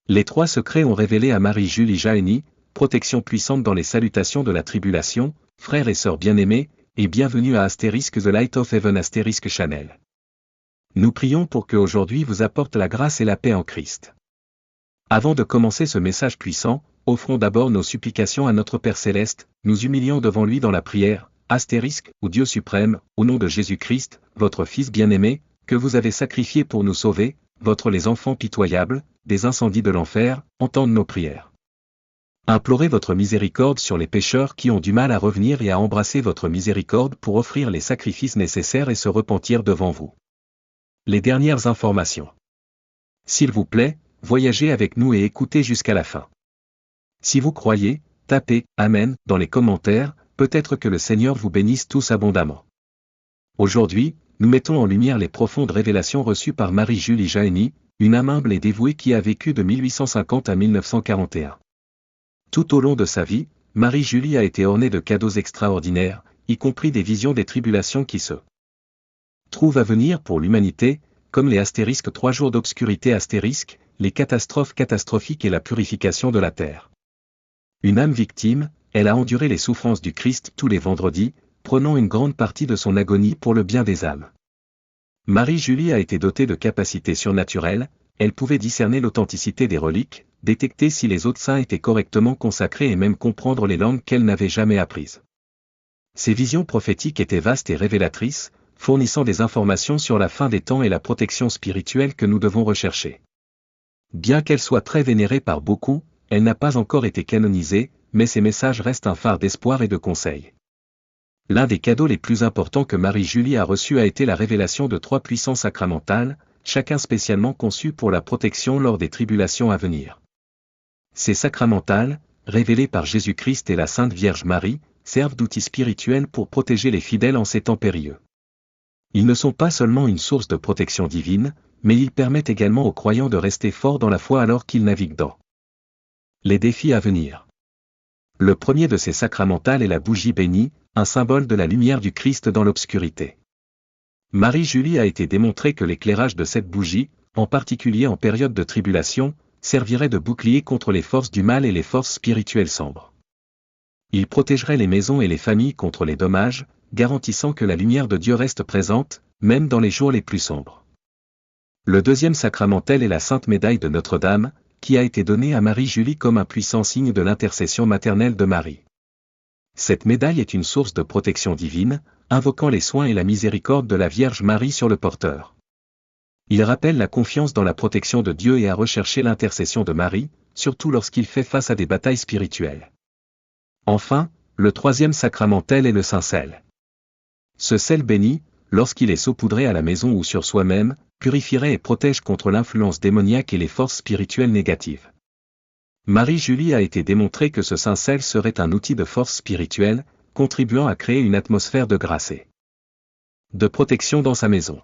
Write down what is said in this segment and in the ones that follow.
Les trois secrets ont révélé à Marie-Julie Jahenny, protection puissante dans les salutations de la tribulation, frères et sœurs bien-aimés, et bienvenue à The Light of Heaven Channel. Nous prions pour que aujourd'hui vous apporte la grâce et la paix en Christ. Avant de commencer ce message puissant, offrons d'abord nos supplications à notre Père Céleste, nous humilions devant lui dans la prière, ou Dieu suprême, au nom de Jésus-Christ, votre Fils bien-aimé, que vous avez sacrifié pour nous sauver, votre les enfants pitoyables, des incendies de l'enfer, entendez nos prières. Implorez votre miséricorde sur les pécheurs qui ont du mal à revenir et à embrasser votre miséricorde pour offrir les sacrifices nécessaires et se repentir devant vous. Les dernières informations. S'il vous plaît, voyagez avec nous et écoutez jusqu'à la fin. Si vous croyez, tapez « Amen » dans les commentaires, peut-être que le Seigneur vous bénisse tous abondamment. Aujourd'hui, nous mettons en lumière les profondes révélations reçues par Marie-Julie Jahenny, une âme humble et dévouée qui a vécu de 1850 à 1941. Tout au long de sa vie, Marie-Julie a été ornée de cadeaux extraordinaires, y compris des visions des tribulations qui se trouvent à venir pour l'humanité, comme les 3 jours d'obscurité les catastrophes catastrophiques et la purification de la terre. Une âme victime, elle a enduré les souffrances du Christ tous les vendredis, prenant une grande partie de son agonie pour le bien des âmes. Marie-Julie a été dotée de capacités surnaturelles, elle pouvait discerner l'authenticité des reliques, détecter si les autres saints étaient correctement consacrés et même comprendre les langues qu'elle n'avait jamais apprises. Ses visions prophétiques étaient vastes et révélatrices, fournissant des informations sur la fin des temps et la protection spirituelle que nous devons rechercher. Bien qu'elle soit très vénérée par beaucoup, elle n'a pas encore été canonisée, mais ses messages restent un phare d'espoir et de conseil. L'un des cadeaux les plus importants que Marie-Julie a reçu a été la révélation de 3 puissances sacramentales, chacun spécialement conçu pour la protection lors des tribulations à venir. Ces sacramentales, révélées par Jésus-Christ et la Sainte Vierge Marie, servent d'outils spirituels pour protéger les fidèles en ces temps périlleux. Ils ne sont pas seulement une source de protection divine, mais ils permettent également aux croyants de rester forts dans la foi alors qu'ils naviguent dans les défis à venir. Le premier de ces sacramentales est la bougie bénie, un symbole de la lumière du Christ dans l'obscurité. Marie-Julie a été démontré que l'éclairage de cette bougie, en particulier en période de tribulation, servirait de bouclier contre les forces du mal et les forces spirituelles sombres. Il protégerait les maisons et les familles contre les dommages, garantissant que la lumière de Dieu reste présente, même dans les jours les plus sombres. Le deuxième sacramentel est la Sainte Médaille de Notre-Dame, qui a été donnée à Marie-Julie comme un puissant signe de l'intercession maternelle de Marie. Cette médaille est une source de protection divine, invoquant les soins et la miséricorde de la Vierge Marie sur le porteur. Il rappelle la confiance dans la protection de Dieu et à rechercher l'intercession de Marie, surtout lorsqu'il fait face à des batailles spirituelles. Enfin, le troisième sacramentel est le Saint-Sel. Ce sel béni, lorsqu'il est saupoudré à la maison ou sur soi-même, purifierait et protège contre l'influence démoniaque et les forces spirituelles négatives. Marie-Julie a été démontré que ce Saint-Sel serait un outil de force spirituelle, contribuant à créer une atmosphère de grâce et de protection dans sa maison.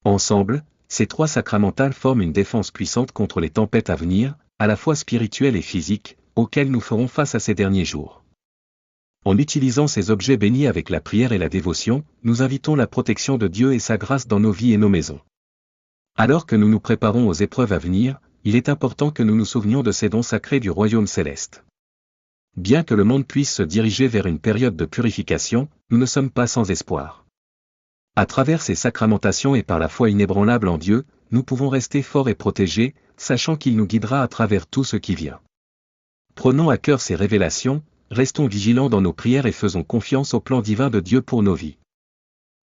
Ensemble, ces 3 sacramentales forment une défense puissante contre les tempêtes à venir, à la fois spirituelles et physiques, auxquelles nous ferons face à ces derniers jours. En utilisant ces objets bénis avec la prière et la dévotion, nous invitons la protection de Dieu et sa grâce dans nos vies et nos maisons. Alors que nous nous préparons aux épreuves à venir, il est important que nous nous souvenions de ces dons sacrés du royaume céleste. Bien que le monde puisse se diriger vers une période de purification, nous ne sommes pas sans espoir. À travers ces sacramentations et par la foi inébranlable en Dieu, nous pouvons rester forts et protégés, sachant qu'il nous guidera à travers tout ce qui vient. Prenons à cœur ces révélations, restons vigilants dans nos prières et faisons confiance au plan divin de Dieu pour nos vies.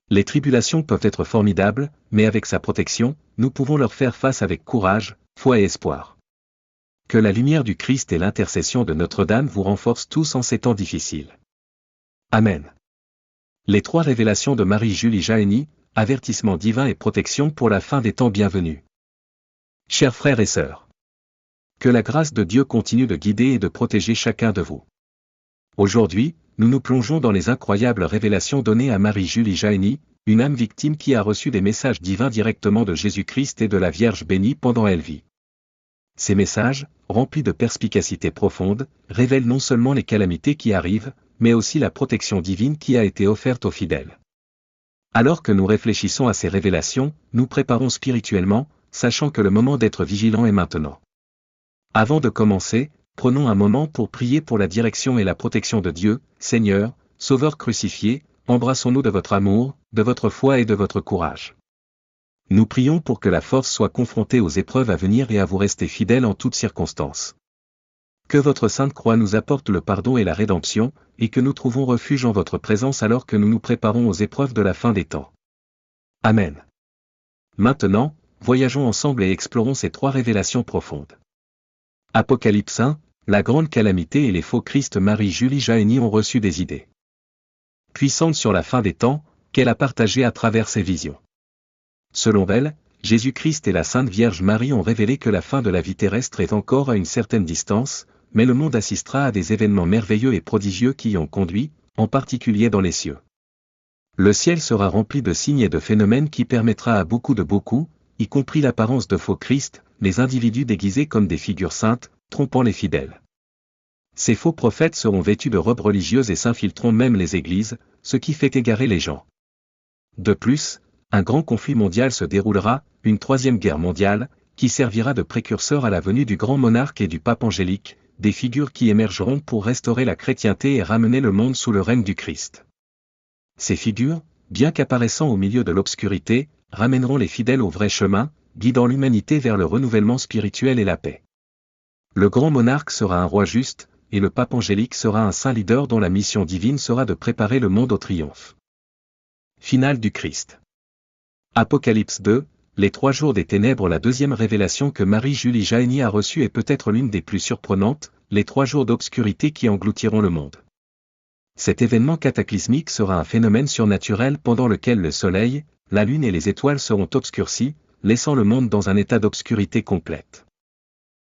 Les tribulations peuvent être formidables, mais avec sa protection, nous pouvons leur faire face avec courage, foi et espoir. Que la lumière du Christ et l'intercession de Notre-Dame vous renforcent tous en ces temps difficiles. Amen. Les 3 révélations de Marie-Julie Jahenny, avertissement divin et protection pour la fin des temps bienvenus. Chers frères et sœurs, que la grâce de Dieu continue de guider et de protéger chacun de vous. Aujourd'hui, nous nous plongeons dans les incroyables révélations données à Marie-Julie Jahenny, une âme victime qui a reçu des messages divins directement de Jésus-Christ et de la Vierge bénie pendant elle vit. Ces messages, remplis de perspicacité profonde, révèlent non seulement les calamités qui arrivent, mais aussi la protection divine qui a été offerte aux fidèles. Alors que nous réfléchissons à ces révélations, nous préparons spirituellement, sachant que le moment d'être vigilant est maintenant. Avant de commencer, prenons un moment pour prier pour la direction et la protection de Dieu. Seigneur, Sauveur crucifié, embrassons-nous de votre amour, de votre foi et de votre courage. Nous prions pour que la force soit confrontée aux épreuves à venir et à vous rester fidèles en toutes circonstances. Que votre sainte croix nous apporte le pardon et la rédemption, et que nous trouvons refuge en votre présence alors que nous nous préparons aux épreuves de la fin des temps. Amen. Maintenant, voyageons ensemble et explorons ces trois révélations profondes. Apocalypse 1, la grande calamité et les faux Christ. Marie-Julie Jahenny ont reçu des idées puissantes sur la fin des temps, qu'elle a partagées à travers ses visions. Selon elle, Jésus-Christ et la Sainte Vierge Marie ont révélé que la fin de la vie terrestre est encore à une certaine distance, mais le monde assistera à des événements merveilleux et prodigieux qui y ont conduit, en particulier dans les cieux. Le ciel sera rempli de signes et de phénomènes qui permettra à beaucoup, y compris l'apparence de faux Christ, les individus déguisés comme des figures saintes, trompant les fidèles. Ces faux prophètes seront vêtus de robes religieuses et s'infiltreront même les églises, ce qui fait égarer les gens. De plus, un grand conflit mondial se déroulera, une troisième guerre mondiale, qui servira de précurseur à la venue du grand monarque et du pape angélique, des figures qui émergeront pour restaurer la chrétienté et ramener le monde sous le règne du Christ. Ces figures, bien qu'apparaissant au milieu de l'obscurité, ramèneront les fidèles au vrai chemin, guidant l'humanité vers le renouvellement spirituel et la paix. Le grand monarque sera un roi juste, et le pape angélique sera un saint leader dont la mission divine sera de préparer le monde au triomphe final du Christ. Apocalypse 2, les 3 jours des ténèbres. La deuxième révélation que Marie-Julie Jahenny a reçue est peut-être l'une des plus surprenantes, les 3 jours d'obscurité qui engloutiront le monde. Cet événement cataclysmique sera un phénomène surnaturel pendant lequel le soleil, la lune et les étoiles seront obscurcis, laissant le monde dans un état d'obscurité complète.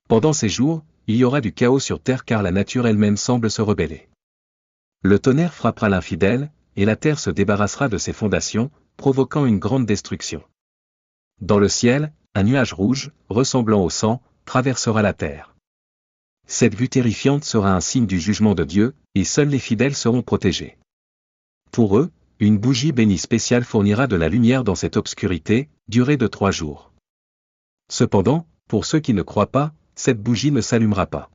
Pendant ces jours, il y aura du chaos sur terre car la nature elle-même semble se rebeller. Le tonnerre frappera l'infidèle, et la terre se débarrassera de ses fondations, provoquant une grande destruction. Dans le ciel, un nuage rouge, ressemblant au sang, traversera la terre. Cette vue terrifiante sera un signe du jugement de Dieu, et seuls les fidèles seront protégés. Pour eux, une bougie bénie spéciale fournira de la lumière dans cette obscurité, durée de 3 jours. Cependant, pour ceux qui ne croient pas, cette bougie ne s'allumera pas.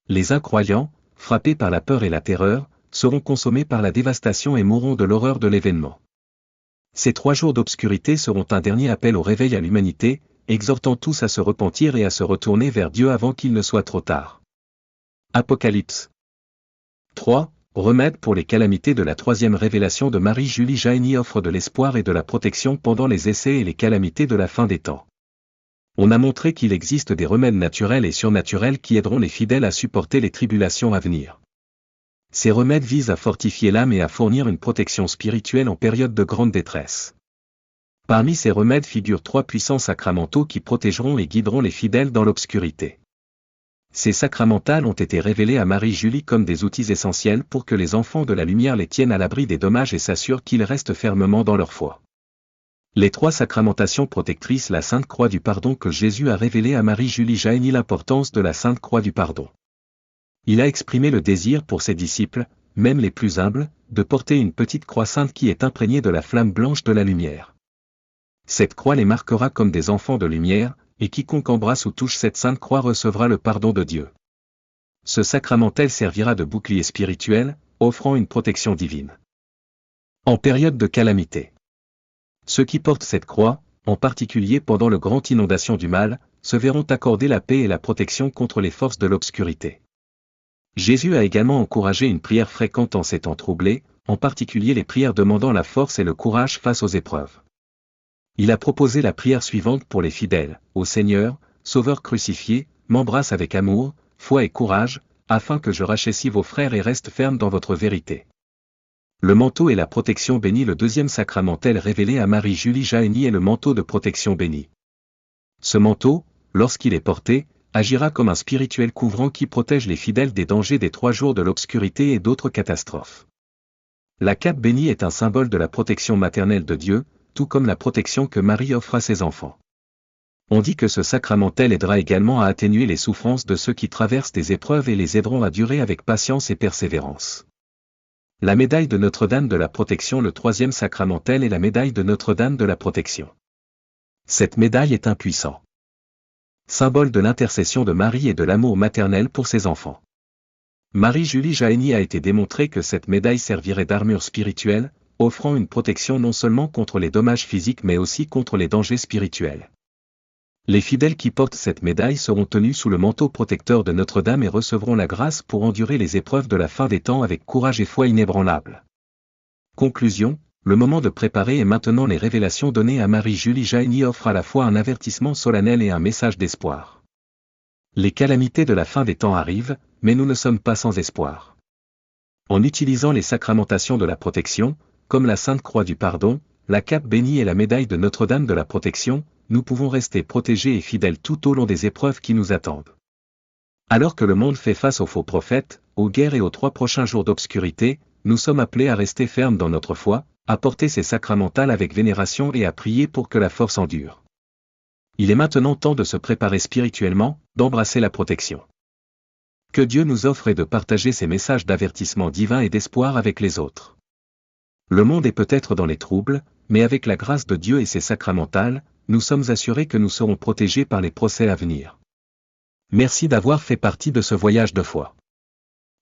Les incroyants, frappés par la peur et la terreur, seront consommés par la dévastation et mourront de l'horreur de l'événement. Ces 3 jours d'obscurité seront un dernier appel au réveil à l'humanité, exhortant tous à se repentir et à se retourner vers Dieu avant qu'il ne soit trop tard. Apocalypse 3. Remède pour les calamités. De la troisième révélation de Marie-Julie Jahenny offre de l'espoir et de la protection pendant les essais et les calamités de la fin des temps. On a montré qu'il existe des remèdes naturels et surnaturels qui aideront les fidèles à supporter les tribulations à venir. Ces remèdes visent à fortifier l'âme et à fournir une protection spirituelle en période de grande détresse. Parmi ces remèdes figurent 3 puissants sacramentaux qui protégeront et guideront les fidèles dans l'obscurité. Ces sacramentales ont été révélés à Marie-Julie comme des outils essentiels pour que les enfants de la lumière les tiennent à l'abri des dommages et s'assurent qu'ils restent fermement dans leur foi. Les 3 sacramentations protectrices. La Sainte Croix du Pardon. Que Jésus a révélé à Marie-Julie Jahenny l'importance de la Sainte Croix du Pardon. Il a exprimé le désir pour ses disciples, même les plus humbles, de porter une petite croix sainte qui est imprégnée de la flamme blanche de la lumière. Cette croix les marquera comme des enfants de lumière, et quiconque embrasse ou touche cette sainte croix recevra le pardon de Dieu. Ce sacramentel servira de bouclier spirituel, offrant une protection divine. En période de calamité. Ceux qui portent cette croix, en particulier pendant le grand inondation du mal, se verront accorder la paix et la protection contre les forces de l'obscurité. Jésus a également encouragé une prière fréquente en ces temps troublés, en particulier les prières demandant la force et le courage face aux épreuves. Il a proposé la prière suivante pour les fidèles: Ô Seigneur, Sauveur crucifié, m'embrasse avec amour, foi et courage, afin que je rachète vos frères et reste ferme dans votre vérité. Le manteau et la protection bénie. Le deuxième sacramentel révélé à Marie-Julie Jahenny est le manteau de protection béni. Ce manteau, lorsqu'il est porté, agira comme un spirituel couvrant qui protège les fidèles des dangers des 3 jours de l'obscurité et d'autres catastrophes. La cape bénie est un symbole de la protection maternelle de Dieu, tout comme la protection que Marie offre à ses enfants. On dit que ce sacramentel aidera également à atténuer les souffrances de ceux qui traversent des épreuves et les aideront à durer avec patience et persévérance. La médaille de Notre-Dame de la Protection. Le troisième sacramentel est la médaille de Notre-Dame de la Protection. Cette médaille est un puissant Symbole de l'intercession de Marie et de l'amour maternel pour ses enfants. Marie-Julie Jahenny a été démontré que cette médaille servirait d'armure spirituelle, offrant une protection non seulement contre les dommages physiques mais aussi contre les dangers spirituels. Les fidèles qui portent cette médaille seront tenus sous le manteau protecteur de Notre-Dame et recevront la grâce pour endurer les épreuves de la fin des temps avec courage et foi inébranlable. Conclusion, le moment de préparer est maintenant. Les révélations données à Marie-Julie Jahenny offrent à la fois un avertissement solennel et un message d'espoir. Les calamités de la fin des temps arrivent, mais nous ne sommes pas sans espoir. En utilisant les sacramentations de la protection, comme la Sainte Croix du Pardon, la cape bénie et la médaille de Notre-Dame de la Protection, nous pouvons rester protégés et fidèles tout au long des épreuves qui nous attendent. Alors que le monde fait face aux faux prophètes, aux guerres et aux 3 prochains jours d'obscurité, nous sommes appelés à rester fermes dans notre foi, à porter ces sacramentales avec vénération et à prier pour que la force endure. Il est maintenant temps de se préparer spirituellement, d'embrasser la protection. Que Dieu nous offre et de partager ces messages d'avertissement divin et d'espoir avec les autres. Le monde est peut-être dans les troubles, mais avec la grâce de Dieu et ses sacramentales, nous sommes assurés que nous serons protégés par les procès à venir. Merci d'avoir fait partie de ce voyage de foi.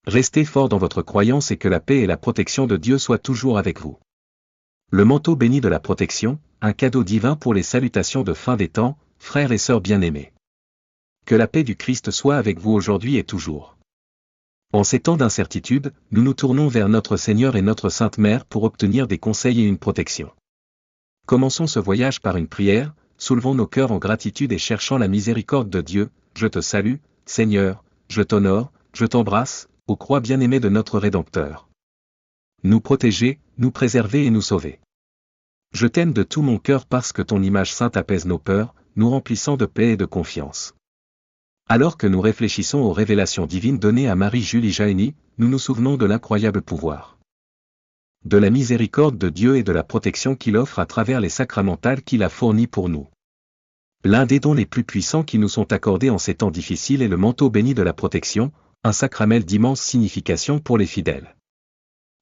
Restez fort dans votre croyance et que la paix et la protection de Dieu soient toujours avec vous. Le manteau béni de la protection, un cadeau divin pour les salutations de fin des temps, frères et sœurs bien-aimés. Que la paix du Christ soit avec vous aujourd'hui et toujours. En ces temps d'incertitude, nous nous tournons vers notre Seigneur et notre Sainte Mère pour obtenir des conseils et une protection. Commençons ce voyage par une prière, soulevons nos cœurs en gratitude et cherchant la miséricorde de Dieu. Je te salue, Seigneur, je t'honore, je t'embrasse, ô croix bien-aimée de notre Rédempteur. Nous protéger, nous préserver et nous sauver. Je t'aime de tout mon cœur parce que ton image sainte apaise nos peurs, nous remplissant de paix et de confiance. Alors que nous réfléchissons aux révélations divines données à Marie-Julie Jahenny, nous nous souvenons de l'incroyable pouvoir, de la miséricorde de Dieu et de la protection qu'il offre à travers les sacramentales qu'il a fournis pour nous. L'un des dons les plus puissants qui nous sont accordés en ces temps difficiles est le manteau béni de la protection, un sacramel d'immense signification pour les fidèles.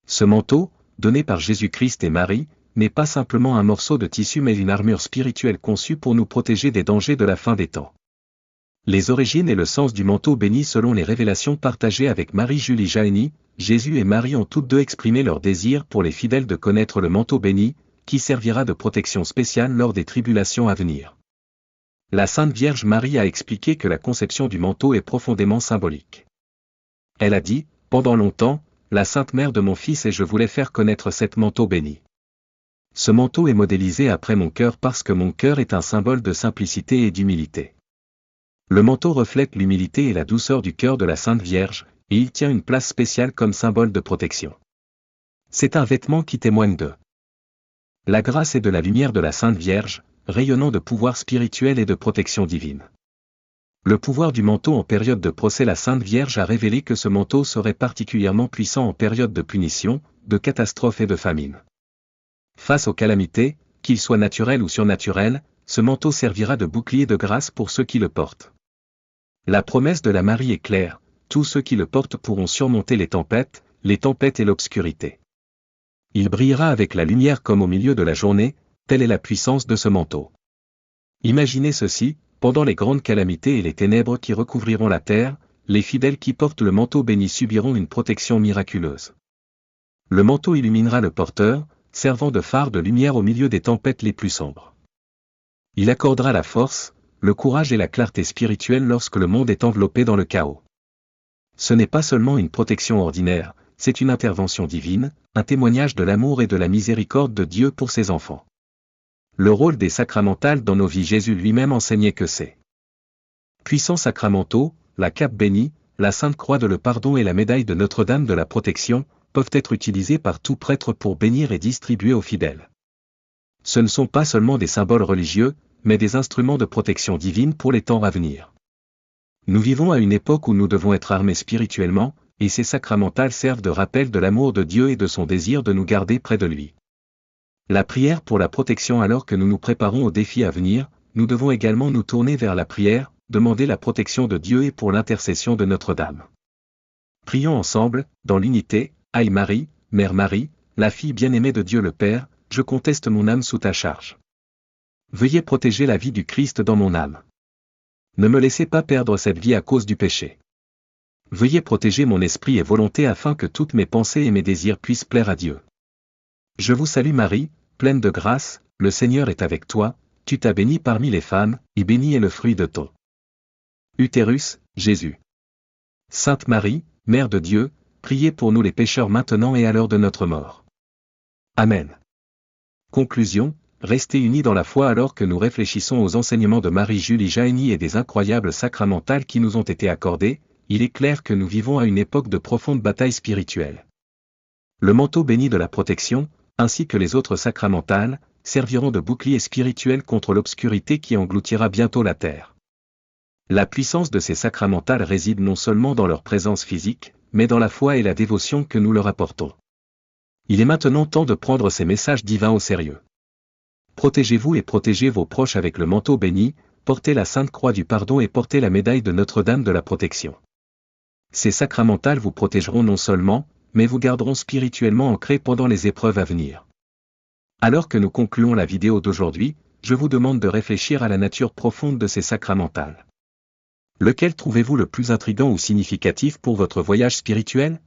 Ce manteau, donné par Jésus-Christ et Marie, n'est pas simplement un morceau de tissu mais une armure spirituelle conçue pour nous protéger des dangers de la fin des temps. Les origines et le sens du manteau béni selon les révélations partagées avec Marie-Julie Jahenny, Jésus et Marie ont toutes deux exprimé leur désir pour les fidèles de connaître le manteau béni, qui servira de protection spéciale lors des tribulations à venir. La Sainte Vierge Marie a expliqué que la conception du manteau est profondément symbolique. Elle a dit, « Pendant longtemps, la Sainte Mère de mon Fils et je voulais faire connaître cet manteau béni. Ce manteau est modélisé après mon cœur parce que mon cœur est un symbole de simplicité et d'humilité. Le manteau reflète l'humilité et la douceur du cœur de la Sainte Vierge, et il tient une place spéciale comme symbole de protection. C'est un vêtement qui témoigne de la grâce et de la lumière de la Sainte Vierge, rayonnant de pouvoir spirituel et de protection divine. Le pouvoir du manteau en période de procès. La Sainte Vierge a révélé que ce manteau serait particulièrement puissant en période de punition, de catastrophe et de famine. Face aux calamités, qu'ils soient naturelles ou surnaturelles, ce manteau servira de bouclier de grâce pour ceux qui le portent. La promesse de la Marie est claire, tous ceux qui le portent pourront surmonter les tempêtes et l'obscurité. Il brillera avec la lumière comme au milieu de la journée, telle est la puissance de ce manteau. Imaginez ceci, pendant les grandes calamités et les ténèbres qui recouvriront la terre, les fidèles qui portent le manteau béni subiront une protection miraculeuse. Le manteau illuminera le porteur, servant de phare de lumière au milieu des tempêtes les plus sombres. Il accordera la force, le courage et la clarté spirituelle lorsque le monde est enveloppé dans le chaos. Ce n'est pas seulement une protection ordinaire, c'est une intervention divine, un témoignage de l'amour et de la miséricorde de Dieu pour ses enfants. Le rôle des sacramentales dans nos vies. Jésus lui-même enseignait que ces puissants sacramentaux, la cape bénie, la Sainte Croix de le Pardon et la médaille de Notre-Dame de la Protection, peuvent être utilisés par tout prêtre pour bénir et distribuer aux fidèles. Ce ne sont pas seulement des symboles religieux, mais des instruments de protection divine pour les temps à venir. Nous vivons à une époque où nous devons être armés spirituellement, et ces sacramentales servent de rappel de l'amour de Dieu et de son désir de nous garder près de lui. La prière pour la protection. Alors que nous nous préparons aux défis à venir, nous devons également nous tourner vers la prière, demander la protection de Dieu et pour l'intercession de Notre-Dame. Prions ensemble, dans l'unité. Aïe Marie, Mère Marie, la fille bien-aimée de Dieu le Père, je conteste mon âme sous ta charge. Veuillez protéger la vie du Christ dans mon âme. Ne me laissez pas perdre cette vie à cause du péché. Veuillez protéger mon esprit et volonté afin que toutes mes pensées et mes désirs puissent plaire à Dieu. Je vous salue Marie, pleine de grâce, le Seigneur est avec toi, tu t'as bénie parmi les femmes, et béni est le fruit de ton utérus, Jésus. Sainte Marie, Mère de Dieu, priez pour nous les pécheurs maintenant et à l'heure de notre mort. Amen. Conclusion, restez unis dans la foi alors que nous réfléchissons aux enseignements de Marie-Julie Jahenny et des incroyables sacramentales qui nous ont été accordés. Il est clair que nous vivons à une époque de profonde bataille spirituelle. Le manteau béni de la protection, ainsi que les autres sacramentales, serviront de bouclier spirituel contre l'obscurité qui engloutira bientôt la terre. La puissance de ces sacramentales réside non seulement dans leur présence physique, mais dans la foi et la dévotion que nous leur apportons. Il est maintenant temps de prendre ces messages divins au sérieux. Protégez-vous et protégez vos proches avec le manteau béni, portez la Sainte Croix du Pardon et portez la médaille de Notre-Dame de la Protection. Ces sacramentales vous protégeront non seulement, mais vous garderont spirituellement ancrés pendant les épreuves à venir. Alors que nous concluons la vidéo d'aujourd'hui, je vous demande de réfléchir à la nature profonde de ces sacramentales. Lequel trouvez-vous le plus intrigant ou significatif pour votre voyage spirituel?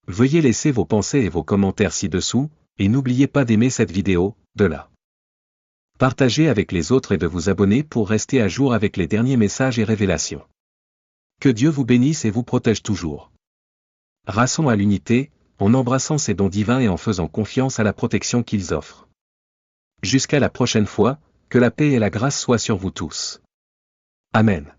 Veuillez laisser vos pensées et vos commentaires ci-dessous, et n'oubliez pas d'aimer cette vidéo, de la partager avec les autres et de vous abonner pour rester à jour avec les derniers messages et révélations. Que Dieu vous bénisse et vous protège toujours. Rassons à l'unité, en embrassant ces dons divins et en faisant confiance à la protection qu'ils offrent. Jusqu'à la prochaine fois, que la paix et la grâce soient sur vous tous. Amen.